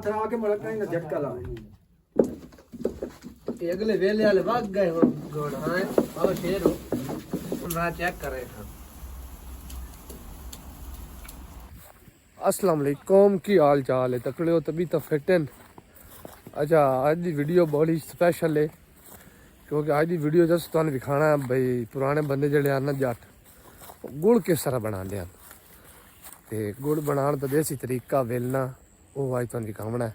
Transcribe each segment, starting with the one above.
हाथ रहा के मड़क नहीं ना झटका ला ये अगले वेले वाले भाग गए हो घोड़ा है और शेर हो ना चेक कर रहे थे। अस्सलाम वालेकुम की हाल चाल है तकड़े हो तभी तो फिट हैं। अच्छा आज की वीडियो बड़ी स्पेशल है क्योंकि आज की वीडियो जस्ट तुहानू दिखाना है भाई पुराने बंदे जड़े आना जट गुड़ किस तरह बनाते हैं तो गुड़ बनाने का देसी तरीका वेलना वो अज तुहानू दिखावना है।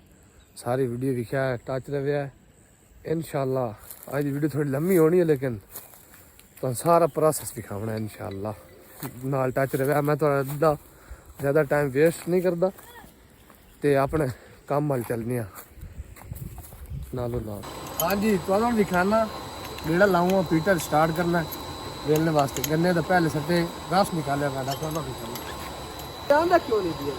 सारी वीडियो दिखा है टच रहा है इंशाअल्लाह। आज की वीडियो थोड़ी लम्मी होनी है लेकिन तो सारा प्रोसेस दिखावना है इंशाअल्लाह नाल टच रहा। मैं तो ज़्यादा टाइम वेस्ट नहीं करता तो अपने काम वाल चलने नालों नाल। हाँ जी तो दिखाना गेड़ा लाऊंगा पीटर स्टार्ट करना वेलने वास्ते गन्ने तो पहले सट्टे रस निकाले क्यों नहीं दिया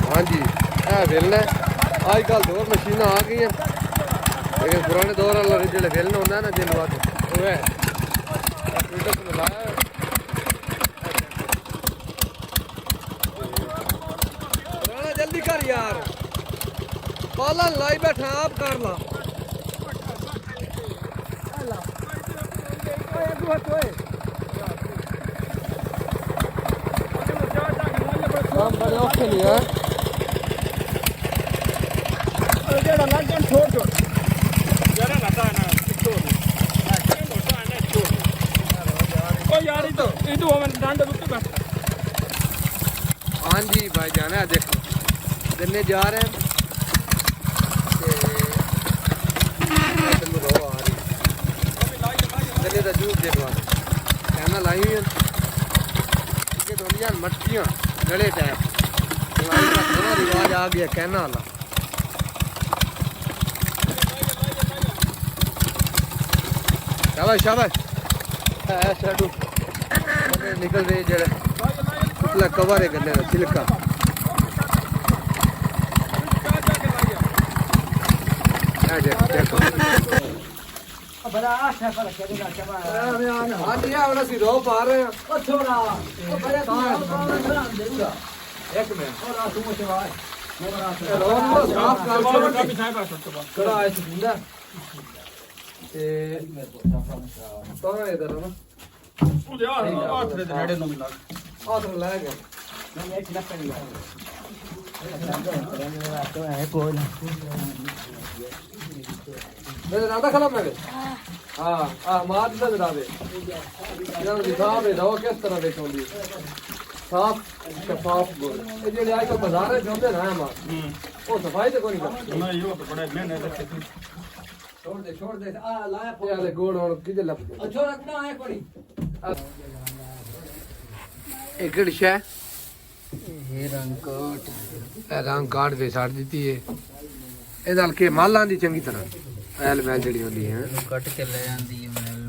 हाँ जी यह वेलना अजकल दो मशीन आ गई हैं लेकिन पुराने दौर वाला जो वेलना होंगे ना दिन बाद वो है जल्दी कर यार पाला लाई बैठा आप कर ला काम बड़े औखे नहीं है हाँ जी भाई जाना है देखो गन्ने जा रहे हैं गन्ने का जूस देखो कहना लाई हुई है मटकियाँ गले टाइप थोड़ा रिवाज आ गया कहना वाला। शाबाश शाबाश साडू निकल रहे जड़े पिछला कवर है गन्ने का छिलका रो पा रहे हैं एक मिनट राधा खला मैं हाँ मार राधे दिखा दो किस तरह देख साफ शफाफ गुड़ ये जो आज बाजार में जोंदे ना हम वो सफाई तो कोई नहीं ना यो तो बड़ा मेहनत छोड़ दे आ लाया यार गुड़ और किधर लग अच्छा रखना है कोई एक गड़शा ये रंग काट दे साड़ दी है ए नाल के माल आंदी चंगी तरह एल मैल जड़ी होंदी है कट के ले आंदी है मैल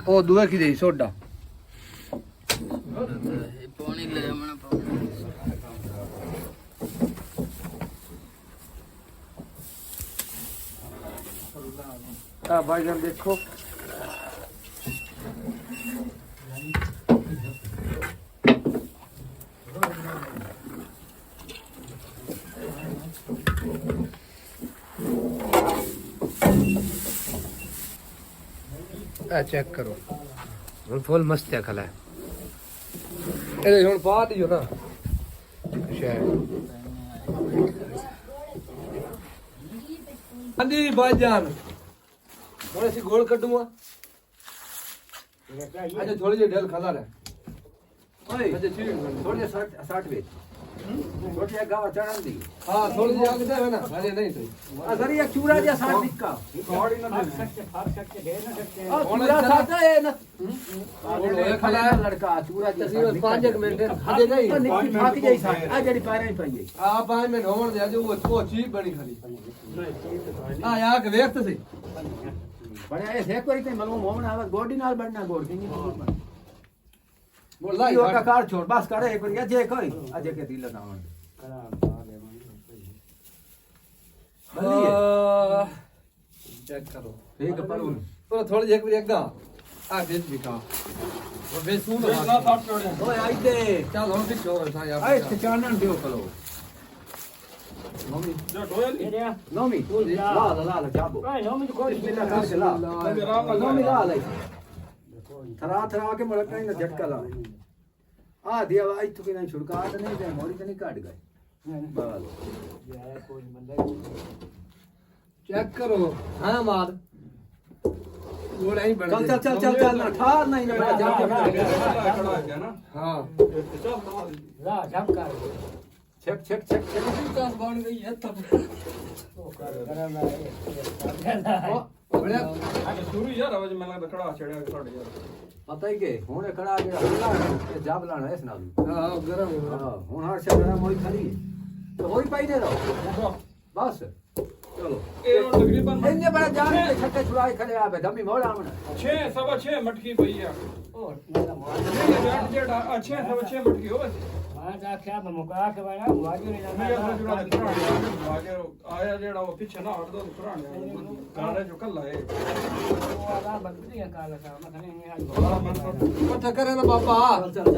ओ दुआ की दे सोडा पानी ले आना आ भाईजान देखो चेक करो हम फुल मस्त है खला ये हुन पा दियो ना शायद ਹਾਂਜੀ ਬਾਜਾਨ ਹੁਣ ਅਸੀਂ ਗੋਲ ਕੱਢੂਆ ਅੱਛਾ ਥੋੜੀ ਜਿਹੀ ਢਲ ਖਲਾ ਰਹਿ ਓਏ ਅੱਛਾ ਠੀਕ ਥੋੜੇ 60 ਵਿੱਚ ਛੋਟੇ ਗਾਵਾ ਚੜਨ ਦੀ ਹਾਂ ਥੋੜੀ ਜਿਹੀ ਅੱਗ ਦੇ ਨਾ ਅਰੇ ਨਹੀਂ ਸਹੀ ਅਸਰੀ ਇੱਕ ਚੂਰਾ ਜਿਹਾ 60 ਦਿੱਕਾ थोड़ी ना फर्क सकते दे ना सकते ਉਹ ਚੂਰਾ ਸਾਡਾ ਇਹ ਨਾ ਹੁਣ ਹੋਇਆ ਖਲਾ ਲੜਕਾ ਚੂਰਾ ਤਕਰੀਬਨ 5 ਮਿੰਟ ਹਜੇ ਨਹੀਂ ਨਿੱਕੀ ਫੱਕ ਜਾਈ ਸਾ ਆ ਜਿਹੜੀ ਪੈਰਾਂ ਹੀ ਪਈ ਹੈ ਆ 5 ਮਿੰਟ ਹੋਣ ਦੇ ਅਜੇ ਉਹ ਚੀਜ਼ ਬਣੀ ਖਾਲੀ ਆ ਕੇ ਵੇਖ ਤੇ ਸਹੀ ਬੜਿਆ ਇਹ ਸੇ ਕੋਈ ਤੇ ਮਲੂਮ ਹੋਣਾ ਆਵਾ ਗੋਡੀ ਨਾਲ ਬਣਨਾ ਗੋਡੀ ਨਹੀਂ ਬੋਲਾ ਇਹ ਉਹਦਾ ਕਾਰ ਛੋੜ ਬਸ ਕਰੇ ਇੱਕ ਵਾਰ ਜੇ ਕੋਈ ਅਜੇ ਕੇ ਦਿਲ ਲਗਾਉਣ ਚੈੱਕ ਕਰੋ ਠੀਕ ਪਰ ਉਹ ਥੋੜੀ ਜਿਹੀ ਇੱਕ ਵਾਰੀ ਅੱਗਾ ਆ ਵਿੱਚ ਵਿਖਾ ਉਹ ਵੇ ਸੂਨ ਓਏ ਆਈ ਤੇ ਚੱਲ ਹੁਣ ਵਿੱਚ ਹੋਰ ਸਾ ਯਾਰ ਆਏ ਤੇ ਚਾਨਣ ਦਿਓ ਕਲੋ ये रे ਨੋਮੀ ਲਾ ਜਾਬੋ भाई हम तो कोई ਬਿਸਮਿਲ੍ਲਾ ਕਰ ਕੇ ਲਾ ਨੋਮੀ ਲਾ ਲੈ ਥਰਾ ਕੇ ਮੜਕਾ ਹੀ ਝਟਕਾ ਲਾ ਆ ਦਿਆ ਆਈ ਤੂੰ ਕਿਨਾਂ ਛੁੜਕਾ ਤੇ ਨਹੀਂ ਤੇ ਮੋਰੀ ਤੇ ਨਹੀਂ ਕੱਢ ਗਏ ਬਾਲ ये कोई बंदा ਚੈੱਕ ਕਰੋ ਹਾਂ ਮਾਰ ਗੋਲ ਐਂ ਬਣ ਚੱਲ ਨਾ ਠਾਰ ਨਹੀਂ ਨਾ ਜਾ ਹਾਂ ला जब कर ਛੇਕ ਕਾਸ ਬਣ ਗਈ ਹੈ ਤਬ तो कर मैं ਬੜਿਆ ਸ਼ੁਰੂ ਯਾਰ ਆਵਾਜ਼ ਮੈਨੂੰ ਲੱਗਦਾ ਖੜਾ ਛੜਿਆ ਤੁਹਾਡੇ ਯਾਰ ਪਤਾ ਹੀ ਕਿ ਹੁਣ ਖੜਾ ਜਿਹੜਾ ਇਹ ਜਬ ਲਾਣਾ ਇਸ ਨਾਲ ਹਾਂ ਗਰਮ ਹਾਂ ਹੁਣ ਹਰ ਸ਼ੈ ਗਰਮ ਹੋਈ ਖੜੀ ਤੇ ਹੋਈ ਪਈ ਦੇ ਰਹੋ ਬਸ ਚਲੋ ਇਹ ਹੁਣ ਤਕਰੀਬਨ ਇੰਨੇ ਬੜਾ ਜਾਨ ਕੇ ਛੱਕੇ ਛੁੜਾਈ ਖੜੇ ਆਪੇ ਦਮੀ ਮੋੜਾ ਆਵਣ 6 ਸਵਾ 6 ਮਟਕੀ ਪਈ ਆ और मेरा मार ਇਹ ਜੱਟ ਜਿਹੜਾ 6 ਸਵਾ 6 मटकी होवे मार जा क्या मुका के बना वाजू नहीं ਮੈਂ ਆਪਣਾ जाना ਜੁੜਾ ਪੁਰਾਣਾ ਆਇਆ ਜਿਹੜਾ ਉਹ ਪਿੱਛੇ ਨਾ ਹਟ ਦੋ ਪੁਰਾਣੇ ਗਾਣੇ ਜੋ ਕੱਲਾ ਏ वो आधा बंदी है काला सा मैं नहीं आज ਪੱਠਾ ਕਰੇ ਨਾ ਬਾਬਾ ਚੱਲ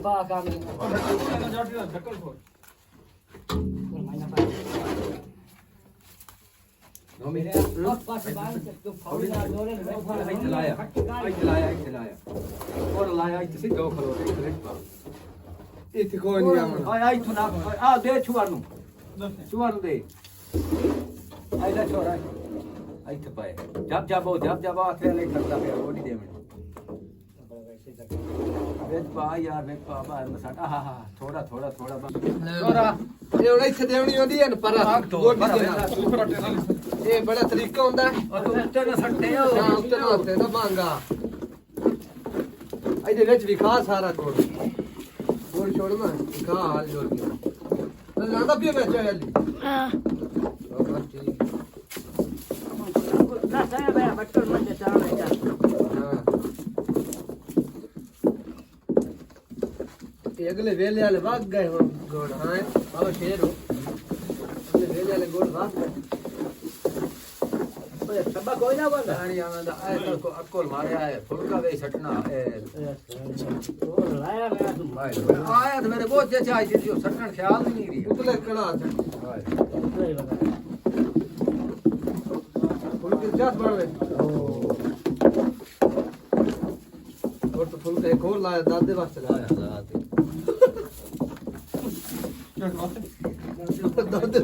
बा काम नहीं ਉਹ ਜੱਟ ਦਾ ਧੱਕਲ ਖੋਲ और महीना पास ਨੋਮੀ मेरे अब पास बाल से तो फौड़ी ना जोड़े ਇੱਥੇ ਲਾਇਆ ਔਰ ਲਾਇਆ ਇੱਥੇ ਸਿੱਧੋ ਖਲੋ ਤੇ ਇੱਥੇ ਪਾ ਇੱਥੇ ਕੋਈ ਨਹੀਂ ਆਉਣਾ ਆਇਆ ਇੱਥੋਂ ਨਾ ਆ ਦੇ ਛੁਆਰ ਨੂੰ ਦੇ ਆਈ ਲੈ ਛੋਰਾ ਇੱਥੇ ਪਾਏ ਜਬ ਆਖਰੇ ਲੈ ਕਰਦਾ ਪਿਆ ਉਹ ਨਹੀਂ ਦੇਵਣੀ ਵੇਚ ਪਾ ਯਾਰ ਵੇਚ ਪਾ ਬਾਹਰ ਮਸਾਟਾ ਹਾਂ ਥੋੜਾ ਛੋਰਾ ਇਹ ਹੁਣ ਇੱਥੇ ਦੇਵਣੀ ਹੁੰਦੀ ਹੈ ਨਾ ਪਰ ਗੋਡੀ ਦੇ ਨਾਲ ਇਹ ਬੜਾ ਤਰੀਕਾ ਹੁੰਦਾ ਹੈ ਤੂੰ ਉੱਤੇ ਨਾ ਸੱਟੇ ਹਾਂ ਉੱਤੇ ਨਾ ਉੱਤੇ ਨਾ ਮੰਗਾ ਇਹਦੇ ਵਿੱਚ ਵਿਖਾ ਸਾਰਾ ਕੋਲ ਗੋਲ ਛੋੜਨਾ ਵਿਖਾ ਹਾਲ ਜੋੜ ਕੇ ਲੱਗਦਾ ਪਿਆ ਵਿੱਚ ਆ ਜਲਦੀ ਹਾਂ ਠੀਕ ना saya bayar betul macam cara ya ਹਾਂ ਇਹ ਅਗਲੇ ਵੇਲੇ ਵਾਲੇ ਵਗ ਗਏ ਹੁਣ ਗੋੜ ਹਾਂ ਆਓ ਸ਼ੇਰ ਹੋ ਅਗਲੇ ਵੇਲੇ ਵਾਲੇ ਗੋੜ ਵਗ ਗਏ ਓਏ ਸਭਾ ਕੋਈ ਨਾ ਬੰਦਾ ਪਾਣੀ ਆਉਂਦਾ ਆਏ ਕੋ ਅਕਲ ਮਾਰਿਆ ਹੈ ਫੁਲਕਾ ਵੇ ਸੱਟਣਾ और लाया मैं तुम ਆਇਆ ਤੇ ਮੇਰੇ ਬਹੁਤ ਜੇ ਚਾਹੀ ਸੀ ਸੱਟਣ ਖਿਆਲ ਨਹੀਂ ਰਹੀ ਉਤਲੇ ਕੜਾ नहीं लगा फुल के साथ बढ़ गए और तो फुल का एक और लाया दादे वास्ते लाया दादे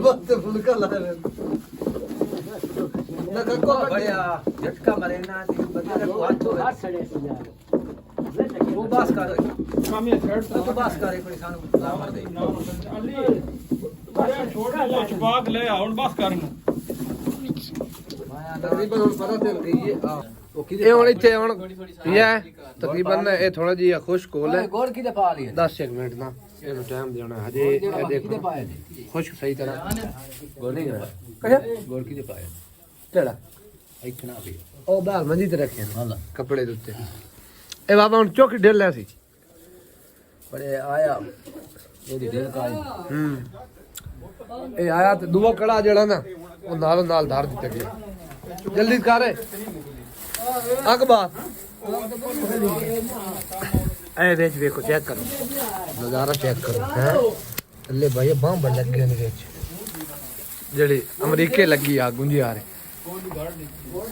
वास्ते फुल का लाया ना कको बढ़िया झटका मरे ना बंदा को हाथ धो हाथ सड़े से जा वो बस कर ਕਾਮੀ ਛੜ तो बस कर एक सानू लावर दे ਅਲੀ ਬੜਾ ਛੋੜਾ ਜਿਹਾ ਛੁਪਾ ਕੇ ਲੈ ਹੁਣ ਬਸ ਕਰਨ तकरीबन ਹੁਣ ਪਤਾ ਚੱਲ ਗਈ ਹੈ ਇਹ ਹੁਣ ਇੱਥੇ ਹੁਣ ਇਹ ਤਕਰੀਬਨ ਇਹ ਥੋੜਾ ਜਿਹਾ ਖੁਸ਼ਕ ਹੋ ਲੈ ਗੋਲ ਕਿਤੇ ਪਾ ਲਈ 10 ਮਿੰਟ ਨਾ ਇਹਨੂੰ ਟਾਈਮ ਦੇਣਾ ਹਜੇ ਇਹ ਕਿਤੇ ਦੇਖੋ ਪਾਇਆ ਨੇ ਖੁਸ਼ਕ ਸਹੀ ਤਰ੍ਹਾਂ ਗੋਲ ਨਹੀਂ ਕਰਾ ਕਹੇ ਗੋਲ ਕਿਤੇ ਪਾਇਆ ਕਿਹੜਾ ਇੱਥੇ ਨਾ ਪਈ ਉਹ ਬਾਹਰ ਮੰਜੀ ਤੇ ਰੱਖਿਆ ਨੇ ਹਾਂ ਕੱਪੜੇ ਦੇ ਉੱਤੇ ਇਹ ਬਾਬਾ ਹੁਣ ਚੁੱਕ ਢਿੱਲ ਲਿਆ ਸੀ ਬੜੇ ਆਇਆ ਇਹਦੀ ਦਿਲ ਕਾਈ ਇਹ ਆਇਆ ਤੇ ਦੂਆ ਕੜਾ ਜਿਹੜਾ ਨਾ ਉਹ ਨਾਲ ਧਾਰ ਦਿੱਤਾ ਗਿਆ ਜਲਦੀ ਕਰ ਅੱਗ ਬਾਤ ਇਹ ਵਿੱਚ ਵੇਖੋ ਚੈੱਕ ਕਰੋ ਨਜ਼ਾਰਾ ਚੈੱਕ ਕਰੋ ਹੈ ਥੱਲੇ ਭਾਈ ਬੰਬ ਲੱਗੇ ਨੇ ਵਿੱਚ ਜਿਹੜੀ ਅਮਰੀਕੇ ਲੱਗੀ ਆ ਗੁੰਜੀ ਆ ਰਹੀ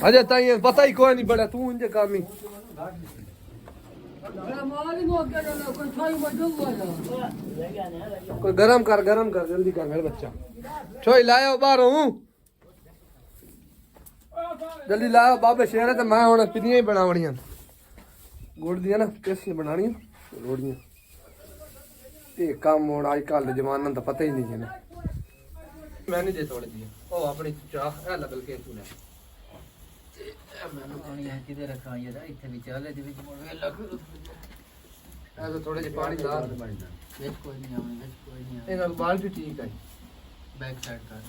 ਅਜੇ ਤਾਈਂ ਪਤਾ ਹੀ ਕੋਈ ਨਹੀਂ ਬੜਾ ਤੂੰ ਇੰਜ ਕਾਮੀ कोई गरम कर जल्दी कर मेरे बच्चा छोई लाया बाहरों जल्दी ला बाबे शेर है तो मैं हुण पिनियां ही बनावणियां गुड़ दियां ना पेसियां बनानियां रोड़ियां ये काम हुण अजकल दे जमाने दा पता ही नहीं है ना मैं नहीं दे थोड़ी दी ओ अपनी चाह ए लगल के तू ले ਮੈਨੂੰ ਪਾਣੀ ਹੈ ਕਿਤੇ ਰੱਖਾਂ ਯਾਰ ਇੱਥੇ ਵੀ ਚਾਲੇ ਦੇ ਵਿੱਚ ਮੁੜ ਵੇ ਲੱਗ ए तो थोड़े जे पानी ला ਵਿੱਚ ਕੋਈ ਨਹੀਂ ਆਉਣੀ ਵਿੱਚ ਕੋਈ ਨਹੀਂ ए नाल बाल्टी ठीक है ਬੈਕ ਸਾਈਡ ਕਰ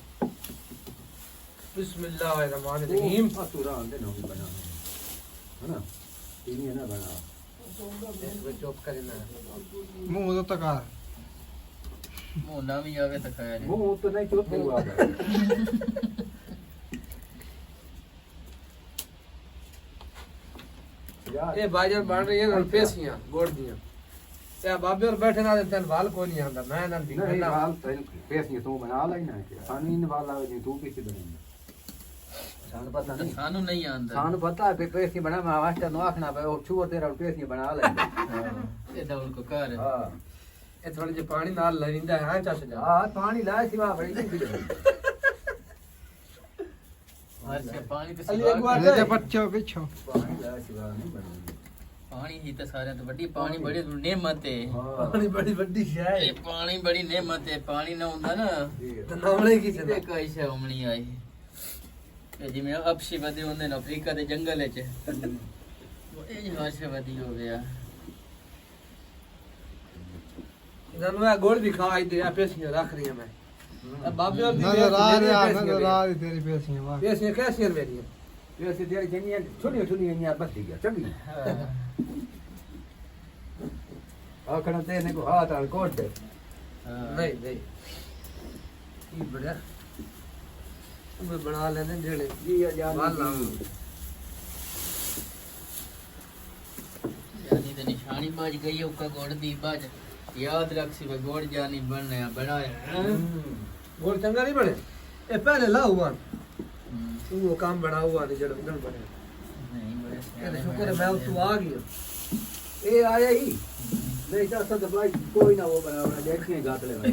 बिस्मिल्लाहिर्रहमानिर्रहीम सूरा आंदे ना भी बना है ना तीन है ना बना चुप करना ਮੂੰਹ ਤੋਂ ਤਕਾ ਮੂੰਹ ਨਾ ਵੀ ਆਵੇ ਤਾਂ ਖਾਇਆ ਜੇ मुंह तो नहीं चोते हुआ यार ये भाईजान बन रही है पेसियां गोड़ दियां ते बाबे और बैठे ना तेन वाल कोई नहीं आंदा मैं ना नहीं दिखना हाल पेस नहीं तू बना लाई ना सानी इन वाला नहीं तू किसी बनेगा सानु पता नहीं ਸਾਨੂੰ ਨਹੀਂ ਆਂਦਾ सानु पता है पेस नहीं बना मैं मास्टर नो आखना पे और छुओ तेरा पेस नहीं बना लाई ਇਹ ਦੌੜ ਕੋ ਕਰ हां ये थोड़े जे पानी नाल लरिंदा है चस जा हां पानी लाए सिवा बड़ी नहीं ਹਰ ਸੇ ਪਾਣੀ ਤੇ अली ਸਿਵਾ एक बात है ਬੱਚੋ ਪਿੱਛੋਂ पानी लाए सिवा नहीं बनेगा ਪਾਣੀ ਹੀ ਤਾਂ ਸਾਰਿਆਂ ਤੋਂ ਵੱਡੀ ਪਾਣੀ ਬੜੀ ਨਿਮਤ ਹੈ हां पानी बड़ी बड़ी शय है ਇਹ ਪਾਣੀ ਬੜੀ ਨਿਮਤ ਹੈ ਪਾਣੀ ਨਾ ਹੁੰਦਾ ਨਾ तो नामले की ਕਿਤੇ ਕੋਈ ਸ਼ੈ ਉਮਣੀ ਆਈ ਇਹ ਜਿਵੇਂ ਅਪਸ਼ੀ ਵਧੇ ਹੁੰਦੇ ਨੇ ਅਫਰੀਕਾ ਦੇ ਜੰਗਲ ਵਿੱਚ ਇਹ ਜਿਹਾ ਹਰਸ਼ੇ ਵਧੀ ਹੋ ਗਿਆ इधर मैं गोड़ भी खा दे पेसियां रख रही है मैं अब बाबे और ਨਜ਼ਰ ਆ ਰਿਹਾ ਨਜ਼ਰ ਆ ਰਹੀ ਤੇਰੀ ਪੇਸੀਆਂ ਵਾਹ पेसियां कैसी मेरी पेस तेरी जंगियां छोटी छोटी जंगियां बस गया चंगी आखना तेने को हाथ आन कोट दे नहीं नहीं ये बड़ा मैं बना लेने जेड़े जी यार वाला ਜਾਨੀ ਤੇ ਨਿਸ਼ਾਨੀ ਬਾਜ ਗਈ ਉੱਕਾ ਗੋੜ ਦੀ ਬਾਜ ਯਾਦ ਰੱਖ ਸੀ ਵੇ ਗੋੜ ਜਾਨੀ ਬਣਿਆ ਬਣਾਇਆ गोड़ चंगा नहीं बने ये पहले ला हुआ तू वो काम बना हुआ नहीं जड़ उधर बने ਨਹੀਂ ਬੜੇ ये तो शुक्र है मैं तू आ गया ये आया ही नहीं तो सब भाई कोई ना वो बना देखिए गातले में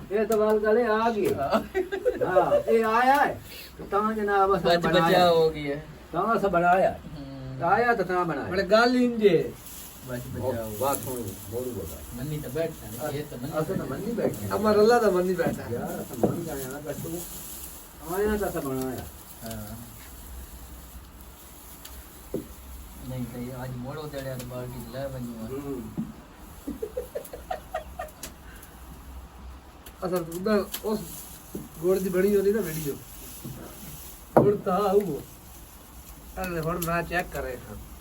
ये तो बाल गले आ गए हां ये आया है तो ता जनाब सब बच बनाया बचा हो गया ता सब बनाया आया तो ता बनाया बड़े गाल इंजे बच बचा हो बात सुन बोलू बोला मन्नी तो बैठता नहीं ये तो असल मन्नी तो मन नहीं बैठे अमर अल्लाह दा मन नहीं बैठा यार सब मन जाया ना कर तू आया तो सब बनाया हाँ। नहीं तो ये आज मोड़ो तेरे तो बाल्टी ले बनी असल उधर उस गोड़ दी बड़ी होनी ना वीडियो गोड़ ता वो अरे हुन मैं चेक कर रहा था